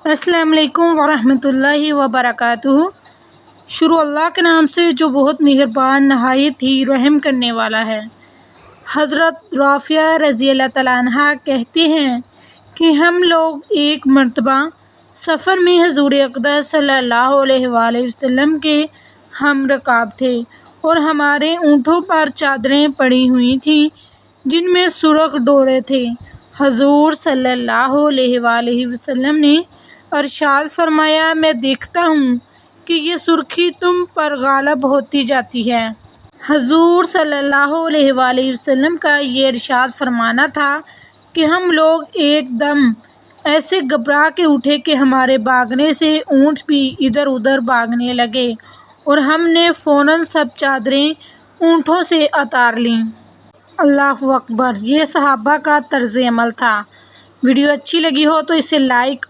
अस्सलाम वालेकुम वरहमतुल्लाहि वबरकातुहू। शुरू अल्लाह के नाम से जो बहुत मेहरबान नहायत ही रहम करने वाला है। हज़रत राफ़िया रज़ी अल्लाह तआला अन्हा कहते हैं कि हम लोग एक मर्तबा सफ़र में हुज़ूर अक़दस सल्लल्लाहु अलैहि वसल्लम के हम रकाब थे और हमारे ऊँटों पर चादरें पड़ी हुई थीं जिनमें सुर्ख़ डोरे थे। हुज़ूर सल्लल्लाहु अलैहि वसल्लम ने इरशाद फरमाया, मैं देखता हूँ कि ये सुर्ख़ी तुम पर गालिब होती जाती है। हुज़ूर सल्लल्लाहु अलैहि वसल्लम का ये इरशाद फरमाना था कि हम लोग एकदम ऐसे घबरा के उठे कि हमारे भागने से ऊँट भी इधर उधर भागने लगे और हमने फ़ौरन सब चादरें ऊँटों से उतार लीं। अल्लाहु अकबर। ये सहाबा का तर्ज़ अमल था। वीडियो अच्छी लगी हो तो इसे लाइक